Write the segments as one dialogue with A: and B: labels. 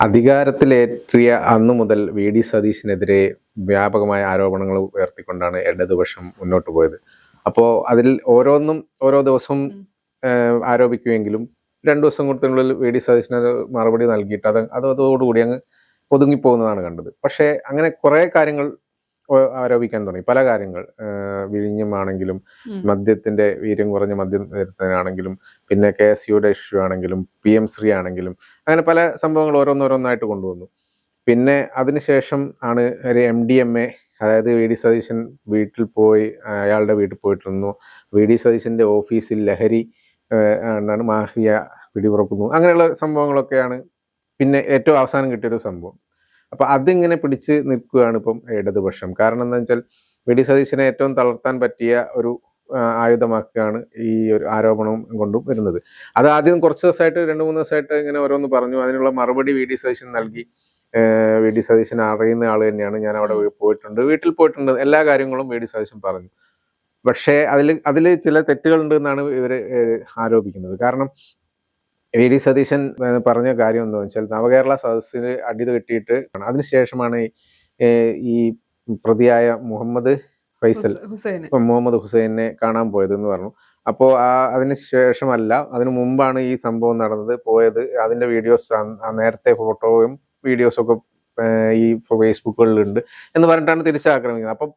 A: അധികാരത്തിലേറ്റിയ അന്നു മുതൽ V D സതീശിനെതിരെ വ്യാപകമായ ആരോപണങ്ങൾ ഉയർത്തിക്കൊണ്ടാണ് ഇടതുപക്ഷം മുന്നോട്ട് പോയത്. അപ്പോൾ അതിൽ ഓരോന്നും ഓരോ ദിവസവും ആരോപിക്കുമെങ്കിലും 2 ദിവസം കൊടുത്തിനുള്ളിൽ വി ഡി സതീശന് മറുപടി നൽകിയിട്ട് അതോടുകൂടി അങ്ങ് ഒതുങ്ങിപ്പോകുന്നതാണ് കണ്ടത്. പക്ഷേ അങ്ങനെ കുറേ കാര്യങ്ങൾ ആരോപിക്കാൻ തുടങ്ങി. പല കാര്യങ്ങൾ, വിഴിഞ്ഞമാണെങ്കിലും മദ്യത്തിന്റെ വീര്യം കുറഞ്ഞ മദ്യം വരുത്താനാണെങ്കിലും, പിന്നെ KSUയുടെ ഇഷ്യൂ ആണെങ്കിലും, PM ശ്രീ ആണെങ്കിലും, അങ്ങനെ പല സംഭവങ്ങൾ ഓരോന്നോരോന്നായിട്ട് കൊണ്ടുവന്നു. പിന്നെ അതിനുശേഷം ആണ് ഒരു MDMA, അതായത് വി ഡി സതീശൻ വീട്ടിൽ പോയി അയാളുടെ വീട്ടിൽ പോയിട്ടിരുന്നു, വി ഡി സതീശന്റെ ഓഫീസിൽ ലഹരി എന്താണ് മാഫിയ പിടിപുറക്കുന്നു, അങ്ങനെയുള്ള സംഭവങ്ങളൊക്കെയാണ് പിന്നെ ഏറ്റവും അവസാനം കിട്ടിയൊരു സംഭവം. അപ്പൊ അതിങ്ങനെ പിടിച്ച് നിൽക്കുകയാണ് ഇപ്പം ഇടതുപക്ഷം. കാരണം എന്താ വെച്ചാൽ വി ഡി സതീശനെ ഏറ്റവും തളർത്താൻ പറ്റിയ ഒരു ആയുധമാക്കുകയാണ് ഈ ഒരു ആരോപണം കൊണ്ടും വരുന്നത്. അത് ആദ്യം കുറച്ച് ദിവസമായിട്ട് 2-3 ദിവസമായിട്ട് ഇങ്ങനെ ഓരോന്ന് പറഞ്ഞു. അതിനുള്ള മറുപടി വി ഡി സതീശൻ നൽകി. വി ഡി സതീശൻ അറിയുന്ന ആൾ തന്നെയാണ്, ഞാൻ അവിടെ പോയിട്ടുണ്ട്, വീട്ടിൽ പോയിട്ടുണ്ട്, എല്ലാ കാര്യങ്ങളും വി ഡി സതീശൻ പറഞ്ഞു. പക്ഷേ അതിൽ ചില തെറ്റുകളുണ്ട് എന്നാണ് ഇവർ ആരോപിക്കുന്നത്. കാരണം വി ഡി സതീശൻ പറഞ്ഞ കാര്യം എന്താണെന്ന് വെച്ചാൽ നവകേരള സദസ്സിന് അടിത് കെട്ടിയിട്ട് അതിനുശേഷമാണ് ഈ പ്രതിയായ മുഹമ്മദ് ഹുസൈനെ കാണാൻ പോയത് എന്ന് പറഞ്ഞു. അപ്പോൾ അതിന് ശേഷമല്ല, അതിനു മുമ്പാണ് ഈ സംഭവം നടന്നത്, പോയത്. അതിന്റെ വീഡിയോസ്, നേരത്തെ ഫോട്ടോയും വീഡിയോസും ഒക്കെ ഈ ഫേസ്ബുക്കുകളിലുണ്ട് എന്ന് പറഞ്ഞിട്ടാണ് തിരിച്ചാക്രമിക്കുന്നത്. അപ്പം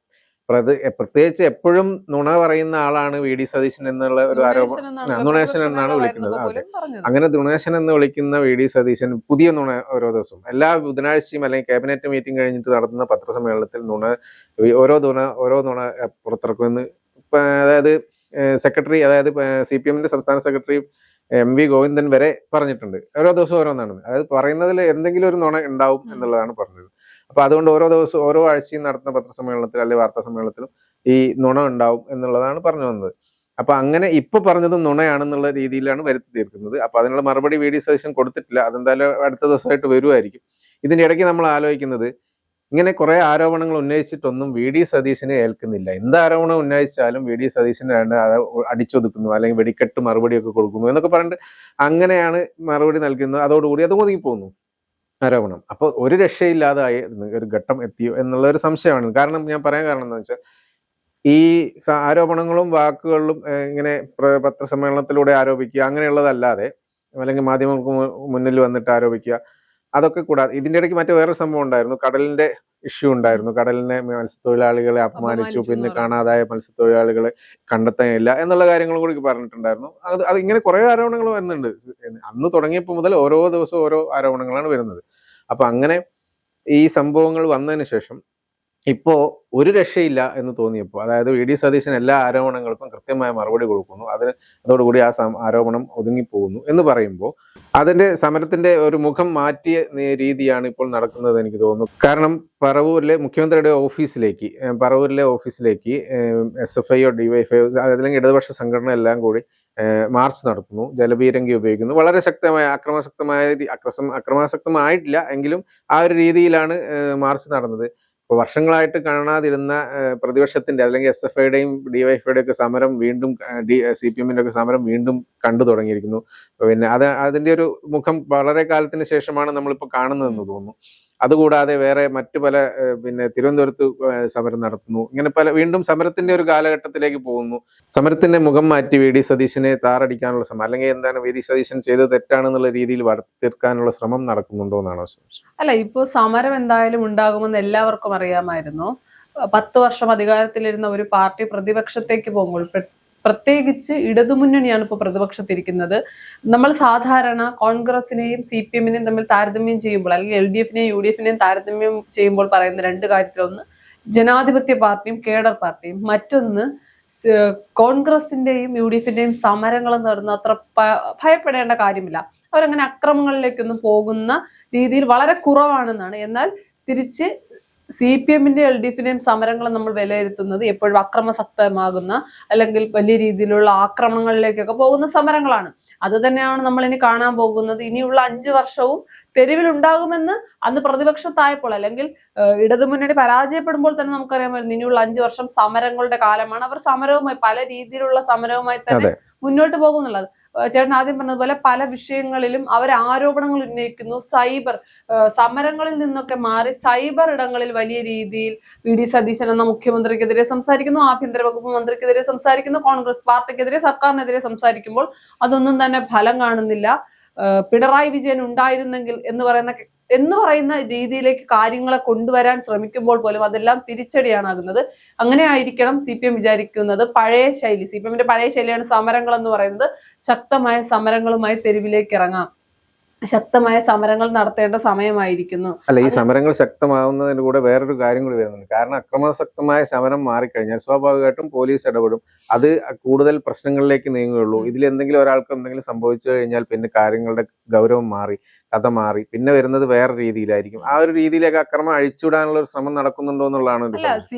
A: പ്രത്യേകിച്ച് എപ്പോഴും നുണ പറയുന്ന ആളാണ് വി ഡി സതീശൻ എന്നുള്ള ഒരു ആരോപണം. നുണേശൻ എന്നാണ് വിളിക്കുന്നത്. അതെ, അങ്ങനെ നുണേശൻ എന്ന് വിളിക്കുന്ന വി ഡി സതീശൻ പുതിയ നുണ ഓരോ ദിവസവും, എല്ലാ ബുധനാഴ്ചയും അല്ലെങ്കിൽ ക്യാബിനറ്റ് മീറ്റിംഗ് കഴിഞ്ഞിട്ട് നടത്തുന്ന പത്രസമ്മേളനത്തിൽ ഓരോ നുണ പുറത്തിറക്കുമെന്ന്, അതായത് സെക്രട്ടറി, അതായത് CPM സംസ്ഥാന സെക്രട്ടറി MV ഗോവിന്ദൻ വരെ പറഞ്ഞിട്ടുണ്ട്. ഓരോ ദിവസവും ഓരോന്നാണ്, അതായത് പറയുന്നതിൽ എന്തെങ്കിലും ഒരു നുണ ഉണ്ടാവും എന്നുള്ളതാണ് പറഞ്ഞത്. അപ്പൊ അതുകൊണ്ട് ഓരോ ദിവസവും ഓരോ ആഴ്ചയും നടത്തുന്ന പത്രസമ്മേളനത്തിൽ അല്ലെങ്കിൽ വാർത്താ സമ്മേളനത്തിലും ഈ നുണ ഉണ്ടാവും എന്നുള്ളതാണ് പറഞ്ഞു വന്നത്. അപ്പൊ അങ്ങനെ ഇപ്പൊ പറഞ്ഞതും നുണയാണെന്നുള്ള രീതിയിലാണ് വരുത്തി തീർക്കുന്നത്. അപ്പൊ അതിനുള്ള മറുപടി വി ഡി സതീശൻ കൊടുത്തിട്ടില്ല. അതെന്തായാലും അടുത്ത ദിവസമായിട്ട് വരുമായിരിക്കും. ഇതിന്റെ ഇടയ്ക്ക് നമ്മൾ ആലോചിക്കുന്നത്, ഇങ്ങനെ കുറെ ആരോപണങ്ങൾ ഉന്നയിച്ചിട്ടൊന്നും വി ഡി സതീശന് ഏൽക്കുന്നില്ല. എന്ത് ആരോപണം ഉന്നയിച്ചാലും വി ഡി സതീശന് അടിച്ചൊതുക്കുന്നു, അല്ലെങ്കിൽ വെടിക്കെട്ട് മറുപടിയൊക്കെ കൊടുക്കുന്നു എന്നൊക്കെ പറഞ്ഞിട്ട് അങ്ങനെയാണ് മറുപടി നൽകുന്നത്. അതോടുകൂടി അത് ഒതുങ്ങിപ്പോകുന്നു ആരോപണം. അപ്പോൾ ഒരു രക്ഷയില്ലാതായി ഒരു ഘട്ടം എത്തിയോ എന്നുള്ള ഒരു സംശയമാണ്. കാരണം ഞാൻ പറയാൻ കാരണം എന്താ വെച്ചാൽ, ഈ ആരോപണങ്ങളും വാക്കുകളിലും ഇങ്ങനെ പത്രസമ്മേളനത്തിലൂടെ ആരോപിക്കുക അങ്ങനെയുള്ളതല്ലാതെ, അല്ലെങ്കിൽ മാധ്യമങ്ങൾക്ക് മുന്നിൽ വന്നിട്ട് ആരോപിക്കുക, അതൊക്കെ കൂടാതെ ഇതിന്റെ ഇടയ്ക്ക് മറ്റു വേറൊരു സംഭവം ഉണ്ടായിരുന്നു. കടലിന്റെ ഇഷ്യൂ ഉണ്ടായിരുന്നു. കടലിനെ മത്സ്യത്തൊഴിലാളികളെ അപമാനിച്ചു, പിന്നെ കാണാതായ മത്സ്യത്തൊഴിലാളികളെ കണ്ടെത്താനില്ല എന്നുള്ള കാര്യങ്ങളും കൂടി പറഞ്ഞിട്ടുണ്ടായിരുന്നു. അത് ഇങ്ങനെ കുറെ ആരോപണങ്ങൾ വരുന്നുണ്ട്. അന്ന് തുടങ്ങിയപ്പോൾ മുതൽ ഓരോ ദിവസവും ഓരോ ആരോപണങ്ങളാണ് വരുന്നത്. അപ്പൊ അങ്ങനെ ഈ സംഭവങ്ങൾ വന്നതിന് ശേഷം ഇപ്പോ ഒരു രക്ഷയില്ല എന്ന് തോന്നിയപ്പോൾ, അതായത് വി ഡി സതീശൻ എല്ലാ ആരോപണങ്ങൾക്കും കൃത്യമായ മറുപടി കൊടുക്കുന്നു, അതോടുകൂടി ആ ആരോപണം ഒതുങ്ങിപ്പോകുന്നു എന്ന് പറയുമ്പോൾ അതിന്റെ സമരത്തിന്റെ ഒരു മുഖം മാറ്റിയ രീതിയാണ് ഇപ്പോൾ നടക്കുന്നത് എനിക്ക് തോന്നുന്നു. കാരണം മുഖ്യമന്ത്രിയുടെ ഓഫീസിലേക്ക് SFIO DYFIO അല്ലെങ്കിൽ ഇടതുപക്ഷ സംഘടന എല്ലാം കൂടി മാർച്ച് നടത്തുന്നു, ജലപീരങ്കി ഉപയോഗിക്കുന്നു. വളരെ ശക്തമായ അക്രമാസക്തമായിട്ടില്ല എങ്കിലും ആ ഒരു രീതിയിലാണ് മാർച്ച് നടന്നത്. ഇപ്പോൾ വർഷങ്ങളായിട്ട് കാണാതിരുന്ന പ്രതിപക്ഷത്തിന്റെ, അല്ലെങ്കിൽ SFIയുടെയും DYFIയുടെയും ഒക്കെ സമരം വീണ്ടും, CPMന്റെ ഒക്കെ സമരം വീണ്ടും കണ്ടു തുടങ്ങിയിരിക്കുന്നു. പിന്നെ അതിന്റെ ഒരു മുഖം വളരെ കാലത്തിന് ശേഷമാണ് നമ്മളിപ്പോൾ കാണുന്നതെന്ന് തോന്നുന്നു. അതുകൂടാതെ വേറെ മറ്റു പല, പിന്നെ തിരുവനന്തപുരത്ത് സമരം നടത്തുന്നു. ഇങ്ങനെ വീണ്ടും സമരത്തിന്റെ ഒരു കാലഘട്ടത്തിലേക്ക് പോകുന്നു. സമരത്തിന്റെ മുഖം മാറ്റി വി ഡി സതീശനെ താറടിക്കാനുള്ള ശ്രമം, അല്ലെങ്കിൽ എന്താണ് വി ഡി സതീശൻ ചെയ്തത് തെറ്റാണെന്നുള്ള രീതിയിൽ തീർക്കാനുള്ള ശ്രമം നടക്കുന്നുണ്ടോ എന്നാണോ സംശയം?
B: അല്ല, ഇപ്പോ സമരം എന്തായാലും ഉണ്ടാകുമെന്ന് എല്ലാവർക്കും അറിയാമായിരുന്നു. 10 വർഷം അധികാരത്തിലിരുന്ന ഒരു പാർട്ടി പ്രതിപക്ഷത്തേക്ക് പോകുമ്പോൾ, പ്രത്യേകിച്ച് ഇടതുമുന്നണിയാണ് ഇപ്പോൾ പ്രതിപക്ഷത്തിരിക്കുന്നത്. നമ്മൾ സാധാരണ കോൺഗ്രസിനെയും CPMനെയും തമ്മിൽ താരതമ്യം ചെയ്യുമ്പോൾ, അല്ലെങ്കിൽ LDFനെയും UDFനെയും താരതമ്യം ചെയ്യുമ്പോൾ പറയുന്ന 2 കാര്യത്തിലൊന്ന് ജനാധിപത്യ പാർട്ടിയും കേഡർ പാർട്ടിയും, മറ്റൊന്ന് കോൺഗ്രസിന്റെയും UDFന്റെയും സമരങ്ങൾ എന്ന് പറയുന്നത് അത്ര ഭയപ്പെടേണ്ട കാര്യമില്ല. അവരങ്ങനെ അക്രമങ്ങളിലേക്കൊന്നും പോകുന്ന രീതിയിൽ വളരെ കുറവാണെന്നാണ്. എന്നാൽ തിരിച്ച് CPMന്റെയും LDFന്റെയും സമരങ്ങൾ നമ്മൾ വിലയിരുത്തുന്നത് എപ്പോഴും അക്രമസക്തമാകുന്ന, അല്ലെങ്കിൽ വലിയ രീതിയിലുള്ള ആക്രമണങ്ങളിലേക്കൊക്കെ പോകുന്ന സമരങ്ങളാണ്. അത് തന്നെയാണ് നമ്മൾ ഇനി കാണാൻ പോകുന്നത്. ഇനിയുള്ള 5 വർഷവും തെരുവിലുണ്ടാകുമെന്ന് അന്ന് പ്രതിപക്ഷത്തായപ്പോൾ, അല്ലെങ്കിൽ ഇടതുമുന്നണി പരാജയപ്പെടുമ്പോൾ തന്നെ നമുക്കറിയാമായിരുന്നു ഇനിയുള്ള 5 വർഷം സമരങ്ങളുടെ കാലമാണ്. അവർ സമരവുമായി, പല രീതിയിലുള്ള സമരവുമായി തന്നെ മുന്നോട്ട് പോകുന്നുള്ളത്. ചേട്ടൻ ആദ്യം പറഞ്ഞതുപോലെ പല വിഷയങ്ങളിലും അവർ ആരോപണങ്ങൾ ഉന്നയിക്കുന്നു. സമരങ്ങളിൽ നിന്നൊക്കെ മാറി സൈബർ ഇടങ്ങളിൽ വലിയ രീതിയിൽ വി.ഡി. സതീശൻ എന്ന മുഖ്യമന്ത്രിക്കെതിരെ സംസാരിക്കുന്നു, ആഭ്യന്തര വകുപ്പ് മന്ത്രിക്കെതിരെ സംസാരിക്കുന്നു, കോൺഗ്രസ് പാർട്ടിക്കെതിരെ, സർക്കാരിനെതിരെ സംസാരിക്കുമ്പോൾ അതൊന്നും തന്നെ ഫലം കാണുന്നില്ല. പിണറായി വിജയൻ ഉണ്ടായിരുന്നെങ്കിൽ എന്ന് പറയുന്ന രീതിയിലേക്ക് കാര്യങ്ങളെ കൊണ്ടുവരാൻ ശ്രമിക്കുമ്പോൾ പോലും അതെല്ലാം തിരിച്ചടിയാണാകുന്നത്. അങ്ങനെ ആയിരിക്കണം CPM വിചാരിക്കുന്നത്. പഴയ ശൈലി, CPMന്റെ പഴയ ശൈലിയാണ് സമരങ്ങൾ എന്ന് പറയുന്നത്. ശക്തമായ സമരങ്ങളുമായി തെരുവിലേക്ക് ഇറങ്ങാം, ശക്തമായ സമരങ്ങൾ നടത്തേണ്ട സമയമായിരിക്കുന്നു.
A: അല്ല, ഈ സമരങ്ങൾ ശക്തമാവുന്നതിന് കൂടെ വേറൊരു കാര്യം കൂടി വരുന്നുണ്ട്. കാരണം അക്രമാസക്തമായ സമരം മാറിക്കഴിഞ്ഞാൽ സ്വാഭാവികമായിട്ടും പോലീസ് ഇടപെടും, അത് കൂടുതൽ പ്രശ്നങ്ങളിലേക്ക് നീങ്ങുകയുള്ളൂ. ഇതിൽ എന്തെങ്കിലും ഒരാൾക്ക് എന്തെങ്കിലും സംഭവിച്ചു കഴിഞ്ഞാൽ പിന്നെ കാര്യങ്ങളുടെ ഗൗരവം മാറി, കഥ മാറി, പിന്നെ വരുന്നത് വേറെ രീതിയിലായിരിക്കും. ആ ഒരു രീതിയിലേക്ക് അക്രമം അഴിച്ചുവിടാനുള്ള ഒരു ശ്രമം നടക്കുന്നുണ്ടോ എന്നുള്ളതാണ്.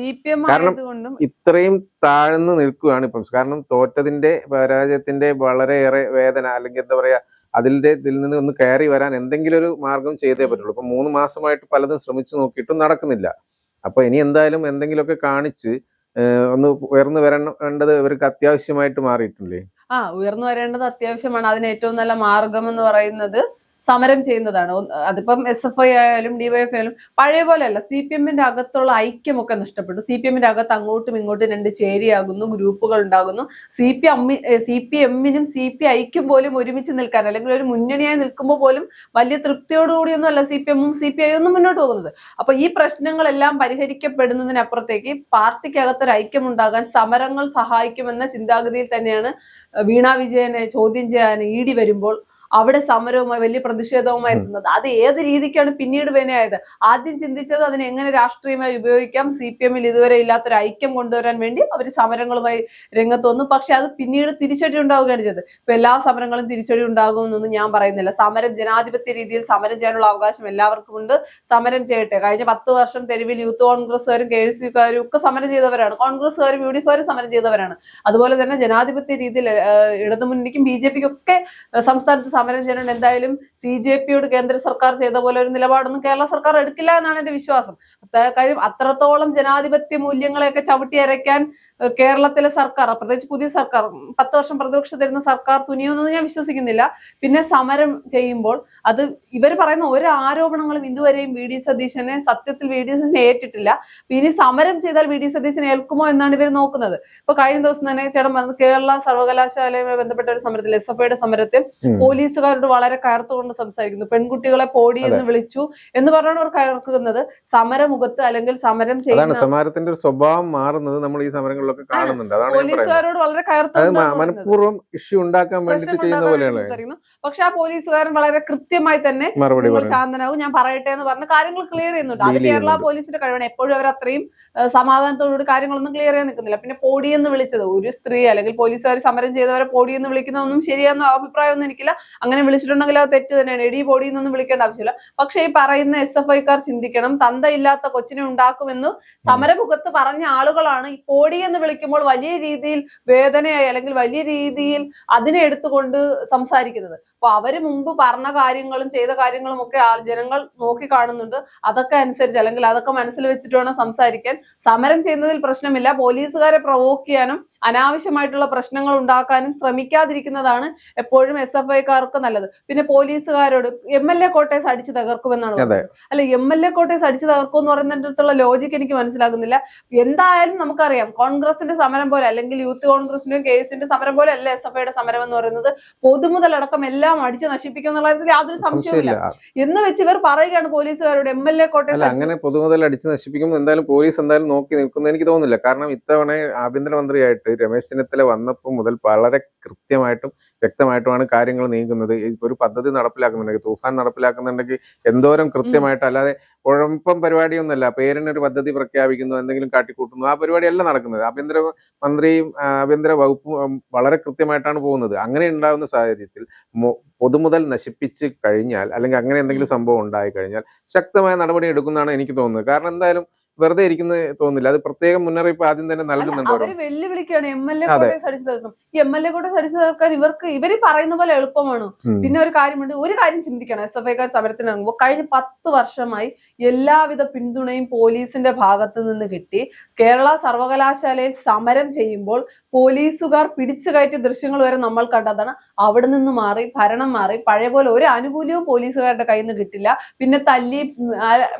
A: കാരണം ഇത്രയും താഴ്ന്നു നിൽക്കുകയാണ് ഇപ്പം. കാരണം തോറ്റതിന്റെ പരാജയത്തിന്റെ വളരെയേറെ വേദന, അല്ലെങ്കിൽ എന്താ പറയാ, ഇതിൽ നിന്ന് ഒന്ന് കയറി വരാൻ എന്തെങ്കിലും ഒരു മാർഗം ചെയ്തേ പറ്റുള്ളൂ. ഇപ്പൊ 3 മാസമായിട്ട് പലതും ശ്രമിച്ചു നോക്കിയിട്ടും നടക്കുന്നില്ല. അപ്പൊ ഇനി എന്തായാലും എന്തെങ്കിലുമൊക്കെ കാണിച്ച് ഒന്ന് ഉയർന്നു വരേണ്ടത് ഇവർക്ക് അത്യാവശ്യമായിട്ട് മാറിയിട്ടില്ലേ?
B: ഉയർന്നു വരേണ്ടത് അത്യാവശ്യമാണ്. അതിന് ഏറ്റവും നല്ല മാർഗം എന്ന് പറയുന്നത് സമരം ചെയ്യുന്നതാണ്. അതിപ്പം SFI ആയാലും DYFI ആയാലും പഴയ പോലെയല്ല. CPMന്റെ അകത്തുള്ള ഐക്യമൊക്കെ നഷ്ടപ്പെട്ടു. CPMന്റെ അകത്ത് അങ്ങോട്ടും ഇങ്ങോട്ടും 2 ചേരിയാകുന്നു, ഗ്രൂപ്പുകൾ ഉണ്ടാകുന്നു. CPMനും CPIക്കും പോലും ഒരുമിച്ച് നിൽക്കാൻ, അല്ലെങ്കിൽ ഒരു മുന്നണിയായി നിൽക്കുമ്പോൾ പോലും വലിയ തൃപ്തിയോടുകൂടിയൊന്നും അല്ല CPMഉം CPI ഒന്നും മുന്നോട്ട് പോകുന്നത്. അപ്പൊ ഈ പ്രശ്നങ്ങളെല്ലാം പരിഹരിക്കപ്പെടുന്നതിനപ്പുറത്തേക്ക് പാർട്ടിക്കകത്തൊരു ഐക്യം ഉണ്ടാകാൻ സമരങ്ങൾ സഹായിക്കുമെന്ന ചിന്താഗതിയിൽ തന്നെയാണ് വീണ വിജയനെ ചോദ്യം ചെയ്യാൻ ED വരുമ്പോൾ അവിടെ സമരവുമായി വലിയ പ്രതിഷേധവുമായി എത്തുന്നത്. അത് ഏത് രീതിക്കാണ് പിന്നീട് വിനയായത്? ആദ്യം ചിന്തിച്ചത് അതിനെ എങ്ങനെ രാഷ്ട്രീയമായി ഉപയോഗിക്കാം, CPMൽ ഇതുവരെ ഇല്ലാത്തൊരു ഐക്യം കൊണ്ടുവരാൻ വേണ്ടി അവർ സമരങ്ങളുമായി രംഗത്ത് വന്നു. പക്ഷെ അത് പിന്നീട് തിരിച്ചടി ഉണ്ടാവുകയാണ് ചെയ്തത്. ഇപ്പൊ എല്ലാ സമരങ്ങളും തിരിച്ചടി ഉണ്ടാകുമെന്നൊന്നും ഞാൻ പറയുന്നില്ല. ജനാധിപത്യ രീതിയിൽ സമരം ചെയ്യാനുള്ള അവകാശം എല്ലാവർക്കും ഉണ്ട്. സമരം ചെയ്യട്ടെ. കഴിഞ്ഞ 10 വർഷം തെരുവിൽ യൂത്ത് കോൺഗ്രസ്സുകാരും KSUക്കാരും ഒക്കെ സമരം ചെയ്തവരാണ്. കോൺഗ്രസ്സുകാരും UDF-കാരും സമരം ചെയ്തവരാണ്. അതുപോലെ തന്നെ ജനാധിപത്യ രീതിയിൽ ഇടതുമുന്നണിക്കും BJPക്കും ഒക്കെ സംസ്ഥാനത്ത് സമരം ചെയ്യാനുണ്ട്. എന്തായാലും CJPയോട് കേന്ദ്ര സർക്കാർ ചെയ്ത പോലെ ഒരു നിലപാടൊന്നും കേരള സർക്കാർ എടുക്കില്ല എന്നാണ് എന്റെ വിശ്വാസം. കാര്യം അത്രത്തോളം ജനാധിപത്യ മൂല്യങ്ങളെയൊക്കെ ചവിട്ടി അരയ്ക്കാൻ കേരളത്തിലെ സർക്കാർ, പ്രത്യേകിച്ച് പുതിയ സർക്കാർ, 10 വർഷം പ്രതിപക്ഷം തരുന്ന സർക്കാർ തുനിയുമെന്ന് ഞാൻ വിശ്വസിക്കുന്നില്ല. പിന്നെ സമരം ചെയ്യുമ്പോൾ അത് ഇവർ പറയുന്ന ഒരു ആരോപണങ്ങളും ഇതുവരെയും സത്യത്തിൽ വി ഡി സതീശനെ ഏറ്റിട്ടില്ല. ഇനി സമരം ചെയ്താൽ വി ഡി സതീശനെ ഏൽക്കുമോ എന്നാണ് ഇവർ നോക്കുന്നത്. ഇപ്പൊ കഴിഞ്ഞ ദിവസം തന്നെ ചേട്ടൻ പറഞ്ഞത് കേരള സർവകലാശാലയുമായി ബന്ധപ്പെട്ട ഒരു സമരത്തിൽ, SFIയുടെ സമരത്തിൽ പോലീസുകാരോട് വളരെ കയർത്തുകൊണ്ട് സംസാരിക്കുന്നു. പെൺകുട്ടികളെ പോടി എന്ന് വിളിച്ചു എന്ന് പറഞ്ഞാണ് അവർ കയർക്കുന്നത്. സമരമുഖത്ത് അല്ലെങ്കിൽ സമരം ചെയ്യുന്ന
A: സമരത്തിന്റെ ഒരു സ്വഭാവം മാറുന്നത് നമ്മൾ ഈ സമരങ്ങളിലൊക്കെ കാണുന്നുണ്ട്.
B: പോലീസുകാരോട് വളരെ
A: മനഃപൂർവ്വം ഇഷ്യൂ ഉണ്ടാക്കാൻ വേണ്ടി ചെയ്യുന്ന പോലെയാണ്.
B: പക്ഷെ ആ പോലീസുകാരൻ വളരെ കൃത്യമായി തന്നെ ശാന്തനാവും, ഞാൻ പറയട്ടെ എന്ന് പറഞ്ഞ കാര്യങ്ങൾ ക്ലിയർ ചെയ്യുന്നുണ്ട്. അത് കേരള പോലീസിന്റെ കഴിവാണ്. എപ്പോഴും അവർ അത്രയും സമാധാനത്തോടുകൂടി കാര്യങ്ങളൊന്നും ക്ലിയർ ചെയ്യാൻ നിൽക്കുന്നില്ല. പിന്നെ പോടി എന്ന് വിളിച്ചത് ഒരു സ്ത്രീ അല്ലെങ്കിൽ പോലീസുകാർ സമരം ചെയ്തവരെ പോടി എന്ന് വിളിക്കുന്നതൊന്നും ശരിയാന്ന അഭിപ്രായമൊന്നും എനിക്കില്ല. അങ്ങനെ വിളിച്ചിട്ടുണ്ടെങ്കിൽ അത് തെറ്റ് തന്നെയാണ്. എടി പോടി എന്നൊന്നും വിളിക്കേണ്ട ആവശ്യമില്ല. പക്ഷെ ഈ പറയുന്ന SFIക്കാർ ചിന്തിക്കണം, തന്തയില്ലാത്ത കൊച്ചിനെ ഉണ്ടാക്കുമെന്ന് സമരമുഖത്ത് പറഞ്ഞ ആളുകളാണ് ഈ പോടി എന്ന് വിളിക്കുമ്പോൾ വലിയ രീതിയിൽ വേദനയായി അല്ലെങ്കിൽ വലിയ രീതിയിൽ അതിനെ എടുത്തുകൊണ്ട് സംസാരിക്കുന്നത്. അപ്പൊ അവര് മുമ്പ് പറഞ്ഞ കാര്യങ്ങളും ചെയ്ത കാര്യങ്ങളും ഒക്കെ ജനങ്ങൾ നോക്കി കാണുന്നുണ്ട്. അതൊക്കെ അനുസരിച്ച് അല്ലെങ്കിൽ അതൊക്കെ മനസ്സിൽ വെച്ചിട്ട് വേണം സംസാരിക്കാൻ. സമരം ചെയ്യുന്നതിൽ പ്രശ്നമില്ല. പോലീസുകാരെ പ്രൊവോക്ക് ചെയ്യാനും അനാവശ്യമായിട്ടുള്ള പ്രശ്നങ്ങൾ ഉണ്ടാക്കാനും ശ്രമിക്കാതിരിക്കുന്നതാണ് എപ്പോഴും SFIക്കാർക്ക് നല്ലത്. പിന്നെ പോലീസുകാരോട് MLA കോട്ടേഴ്സ് അടിച്ചു തകർക്കുമെന്നാണ് പറയുന്നത്. അല്ല, MLA കോട്ടേഴ്സ് അടിച്ചു തകർക്കും എന്ന് പറയുന്നതിനടുത്തുള്ള ലോജിക്ക് എനിക്ക് മനസ്സിലാകുന്നില്ല. എന്തായാലും നമുക്കറിയാം, കോൺഗ്രസിന്റെ സമരം പോലെ അല്ലെങ്കിൽ യൂത്ത് കോൺഗ്രസിന്റെയും KSUവിന്റെ സമരം പോലെ അല്ല SFIയുടെ സമരം എന്ന് പറയുന്നത്. പൊതുമുതലടക്കം എല്ലാം അടിച്ചു നശിപ്പിക്കും എന്നുള്ള കാര്യത്തിൽ യാതൊരു സംശയവുമില്ല. എന്ന് വെച്ച് ഇവർ പറയുകയാണ് പോലീസുകാരോട് MLA കോട്ടേഴ്സ്
A: അങ്ങനെ പൊതുമുതൽ അടിച്ചു നശിപ്പിക്കും എന്തായാലും പോലീസ് എന്തായാലും നോക്കി നിൽക്കുന്നത് എനിക്ക് തോന്നുന്നില്ല. കാരണം ഇത്തവണ ആഭ്യന്തരമന്ത്രിയായിട്ട് രമേശ് ചെന്നിത്തല വന്നപ്പോൾ മുതൽ വളരെ കൃത്യമായിട്ടും വ്യക്തമായിട്ടുമാണ് കാര്യങ്ങൾ നീങ്ങുന്നത്. ഒരു പദ്ധതി നടപ്പിലാക്കുന്നുണ്ടെങ്കിൽ, തൂഫാൻ നടപ്പിലാക്കുന്നുണ്ടെങ്കിൽ എന്തോരം കൃത്യമായിട്ട്, അല്ലാതെ കുഴപ്പം പരിപാടിയൊന്നുമല്ല. പേരിനൊരു പദ്ധതി പ്രഖ്യാപിക്കുന്നു, എന്തെങ്കിലും കാട്ടിക്കൂട്ടുന്നു, ആ പരിപാടിയല്ല നടക്കുന്നത്. ആഭ്യന്തരമന്ത്രിയും ആഭ്യന്തര വകുപ്പും വളരെ കൃത്യമായിട്ടാണ് പോകുന്നത്. അങ്ങനെ ഉണ്ടാകുന്ന സാഹചര്യത്തിൽ പൊതുമുതൽ നശിപ്പിച്ച് കഴിഞ്ഞാൽ അല്ലെങ്കിൽ അങ്ങനെ എന്തെങ്കിലും സംഭവം ഉണ്ടായി കഴിഞ്ഞാൽ ശക്തമായ നടപടി എടുക്കുന്നതാണ് എനിക്ക് തോന്നുന്നത്. കാരണം എന്തായാലും വെറുതെ ഇരിക്കുന്ന തോന്നില്ല. അത് പ്രത്യേകം മുന്നറിയിപ്പ് ആദ്യം തന്നെ നൽകുന്നുണ്ട്.
B: അവര് വെല്ലുവിളിക്കാണ് MLA കോട്ടേഴ്സ് അടിച്ചു തീർക്കും. ഈ MLA കോട്ടേഴ്സ് അടിച്ചു തീർക്കാൻ ഇവര് പറയുന്ന പോലെ എളുപ്പമാണോ? പിന്നെ ഒരു കാര്യമുണ്ട്, ഒരു കാര്യം ചിന്തിക്കണം. SFIക്കാർ സമരത്തിന് ഇറങ്ങുമ്പോൾ കഴിഞ്ഞ 10 വർഷമായി എല്ലാവിധ പിന്തുണയും പോലീസിന്റെ ഭാഗത്ത് നിന്ന് കിട്ടി. കേരള സർവകലാശാലയിൽ സമരം ചെയ്യുമ്പോൾ പോലീസുകാർ പിടിച്ചു കയറ്റിയ ദൃശ്യങ്ങൾ വരെ നമ്മൾ കണ്ടതാണ്. അവിടെ നിന്ന് മാറി, ഭരണം മാറി, പഴയ പോലെ ഒരു ആനുകൂല്യവും പോലീസുകാരുടെ കയ്യിൽ നിന്ന് കിട്ടില്ല. പിന്നെ തല്ലി,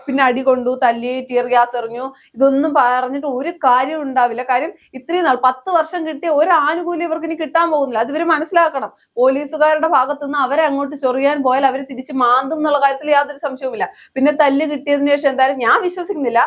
B: പിന്നെ അടി കൊണ്ടു, തല്ലി, ടിയർ ഗ്യാസ് എറിഞ്ഞു, ഇതൊന്നും പറഞ്ഞിട്ട് ഒരു കാര്യം ഉണ്ടാവില്ല. കാര്യം ഇത്രയും നാൾ 10 വർഷം കിട്ടിയ ഒരു ആനുകൂല്യം ഇവർക്ക് ഇനി കിട്ടാൻ പോകുന്നില്ല. അത് ഇവർ മനസ്സിലാക്കണം. പോലീസുകാരുടെ ഭാഗത്ത് നിന്ന് അവരെ അങ്ങോട്ട് ചൊറിയാൻ പോയാൽ അവർ തിരിച്ച് മാന്തും എന്നുള്ള കാര്യത്തിൽ യാതൊരു സംശയവുമില്ല. പിന്നെ തല്ല് കിട്ടിയതിനു ശേഷം എന്തായാലും ഞാൻ വിശ്വസിക്കുന്നില്ല,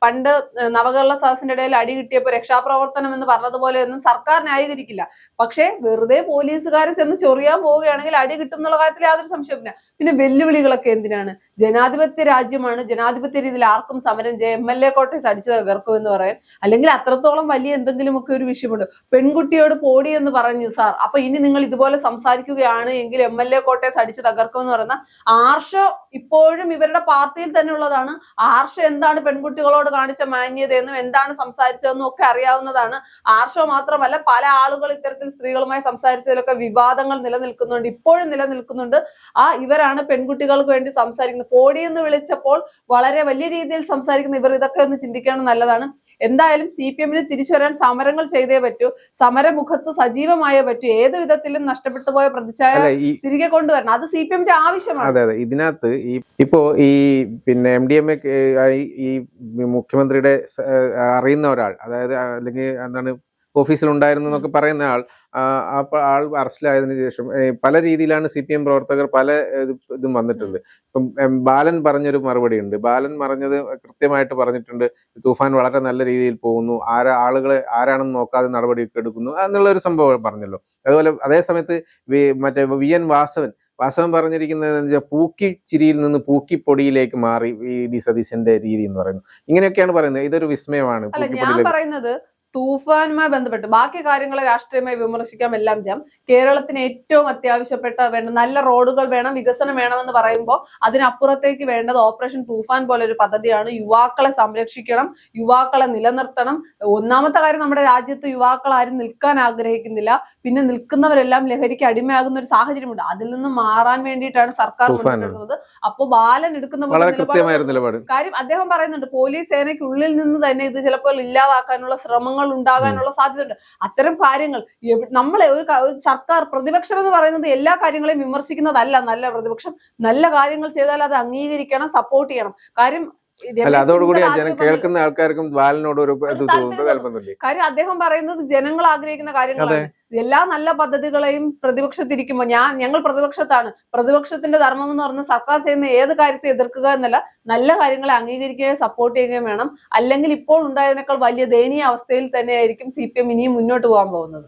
B: പണ്ട് നവകേരള സദസ്സിന്റെ ഇടയിൽ അടി കിട്ടിയപ്പോൾ രക്ഷാപ്രവർത്തനം എന്ന് പറഞ്ഞതുപോലെ ഒന്നും സർക്കാർ ന്യായീകരിക്കില്ല. പക്ഷേ വെറുതെ പോലീസുകാരെ ചെന്ന് ചൊറിയാൻ പോവുകയാണെങ്കിൽ അടി കിട്ടും എന്നുള്ള കാര്യത്തിൽ യാതൊരു സംശയമില്ല. പിന്നെ വെല്ലുവിളികളൊക്കെ എന്തിനാണ്? ജനാധിപത്യ രാജ്യമാണ്. ജനാധിപത്യ രീതിയിൽ ആർക്കും സമരം ചെയ്യാം. MLA കോട്ടേഴ്സ് അടിച്ചു തകർക്കും എന്ന് പറയാൻ, അല്ലെങ്കിൽ അത്രത്തോളം വലിയ എന്തെങ്കിലുമൊക്കെ ഒരു വിഷയമുണ്ട്. പെൺകുട്ടിയോട് പോടി എന്ന് പറഞ്ഞു സാർ, അപ്പൊ ഇനി നിങ്ങൾ ഇതുപോലെ സംസാരിക്കുകയാണ് എങ്കിൽ MLA കോട്ടേഴ്സ് അടിച്ചു തകർക്കും എന്ന് പറയുന്ന ആർഷോ ഇപ്പോഴും ഇവരുടെ പാർട്ടിയിൽ തന്നെ ഉള്ളതാണ്. ആർഷോ എന്താണ് പെൺകുട്ടികളോട് കാണിച്ച മാന്യതയെന്നും എന്താണ് സംസാരിച്ചതെന്നും ഒക്കെ അറിയാവുന്നതാണ്. ആർഷോ മാത്രമല്ല, പല ആളുകൾ ഇത്തരത്തിൽ സ്ത്രീകളുമായി സംസാരിച്ചതിലൊക്കെ വിവാദങ്ങൾ നിലനിൽക്കുന്നുണ്ട്, ഇപ്പോഴും നിലനിൽക്കുന്നുണ്ട്. ഇവരാണ് പെൺകുട്ടികൾക്ക് വേണ്ടി സംസാരിക്കുന്നത്. പോടി എന്ന് വിളിച്ചപ്പോൾ വളരെ വലിയ രീതിയിൽ സംസാരിക്കുന്ന ഇവർ ഇതൊക്കെ ഒന്ന് ചിന്തിക്കണം, നല്ലതാണ്. എന്തായാലും CPM-ന് തിരിച്ചു വരാൻ സമരങ്ങൾ ചെയ്തേ പറ്റൂ. സമരമുഖത്ത് സജീവമായേ പറ്റൂ. ഏത് വിധത്തിലും നഷ്ടപ്പെട്ടു പോയ പ്രതിച്ഛായ തിരികെ കൊണ്ടുവരണം. അത് CPM-ന്റെ ആവശ്യമാണ്.
A: അതെ അതെ. ഇതിനകത്ത് ഇപ്പോ ഈ പിന്നെ MDMA ഈ മുഖ്യമന്ത്രിയുടെ അറിയുന്ന ഒരാൾ, അതായത് അല്ലെങ്കിൽ എന്താണ് ഓഫീസിൽ ഉണ്ടായിരുന്നു എന്നൊക്കെ പറയുന്ന ആൾ അറസ്റ്റിലായതിനു ശേഷം പല രീതിയിലാണ് CPM പ്രവർത്തകർ പല ഇതും വന്നിട്ടുണ്ട്. ഇപ്പം ബാലൻ പറഞ്ഞൊരു മറുപടി ഉണ്ട്. ബാലൻ പറഞ്ഞത് കൃത്യമായിട്ട് പറഞ്ഞിട്ടുണ്ട്, തൂഫാൻ വളരെ നല്ല രീതിയിൽ പോകുന്നു, ആളുകളെ ആരാണെന്ന് നോക്കാതെ നടപടി എടുക്കുന്നു എന്നുള്ള ഒരു സംഭവം പറഞ്ഞല്ലോ. അതുപോലെ അതേ സമയത്ത് മറ്റേ VN വാസവൻ പറഞ്ഞിരിക്കുന്നത് പൂക്കി ചിരിയിൽ നിന്ന് പൂക്കിപ്പൊടിയിലേക്ക് മാറി ഈ സതീശന്റെ രീതി എന്ന് പറയുന്നു. ഇങ്ങനെയൊക്കെയാണ് പറയുന്നത്. ഇതൊരു വിസ്മയമാണ്.
B: ഞാൻ പറയുന്നത് തൂഫാനുമായി ബന്ധപ്പെട്ട് ബാക്കി കാര്യങ്ങളെ രാഷ്ട്രീയമായി വിമർശിക്കാം, എല്ലാം ചെയ്യാം. കേരളത്തിന് ഏറ്റവും അത്യാവശ്യപ്പെട്ട നല്ല റോഡുകൾ വേണം, വികസനം വേണമെന്ന് പറയുമ്പോൾ അതിനപ്പുറത്തേക്ക് വേണ്ടത് ഓപ്പറേഷൻ തൂഫാൻ പോലെ ഒരു പദ്ധതിയാണ്. യുവാക്കളെ സംരക്ഷിക്കണം, യുവാക്കളെ നിലനിർത്തണം. ഒന്നാമത്തെ കാര്യം, നമ്മുടെ രാജ്യത്ത് യുവാക്കൾ ആരും നിൽക്കാൻ ആഗ്രഹിക്കുന്നില്ല. പിന്നെ നിൽക്കുന്നവരെല്ലാം ലഹരിക്ക് അടിമയാകുന്ന ഒരു സാഹചര്യമുണ്ട്. അതിൽ നിന്ന് മാറാൻ വേണ്ടിയിട്ടാണ് സർക്കാർ മുന്നോട്ടെടുക്കുന്നത്. അപ്പോൾ ബാലൻ എടുക്കുന്ന നിലപാട് കാര്യം അദ്ദേഹം പറയുന്നുണ്ട്, പോലീസ് സേനയ്ക്കുള്ളിൽ നിന്ന് തന്നെ ഇത് ചിലപ്പോൾ ഇല്ലാതാക്കാനുള്ള ശ്രമങ്ങൾ ഉണ്ടാകാനുള്ള സാധ്യതയുണ്ട്. അത്തരം കാര്യങ്ങൾ നമ്മളെ ഒരു സർക്കാർ, പ്രതിപക്ഷം എന്ന് പറയുന്നത് എല്ലാ കാര്യങ്ങളെയും വിമർശിക്കുന്നതല്ല. നല്ല പ്രതിപക്ഷം നല്ല കാര്യങ്ങൾ ചെയ്താൽ അത് അംഗീകരിക്കണം, സപ്പോർട്ട് ചെയ്യണം. കാര്യം
A: അതോടുകൂടി കേൾക്കുന്ന ആൾക്കാർക്കും ബാലനോട് ഒരു
B: കാര്യം അദ്ദേഹം പറയുന്നത് ജനങ്ങൾ ആഗ്രഹിക്കുന്ന കാര്യങ്ങളാണ്. എല്ലാ നല്ല പദ്ധതികളെയും പ്രതിപക്ഷത്തിരിക്കുമ്പോൾ ഞങ്ങൾ പ്രതിപക്ഷത്താണ്. പ്രതിപക്ഷത്തിന്റെ ധർമ്മം എന്ന് പറഞ്ഞാൽ സർക്കാർ ചെയ്യുന്ന ഏത് കാര്യത്തെ എതിർക്കുക എന്നല്ല, നല്ല കാര്യങ്ങളെ അംഗീകരിക്കുകയും സപ്പോർട്ട് ചെയ്യുകയും വേണം. അല്ലെങ്കിൽ ഇപ്പോൾ ഉണ്ടായതിനേക്കാൾ വലിയ ദയനീയ അവസ്ഥയിൽ തന്നെയായിരിക്കും CPM ഇനിയും മുന്നോട്ട് പോകാൻ പോകുന്നത്.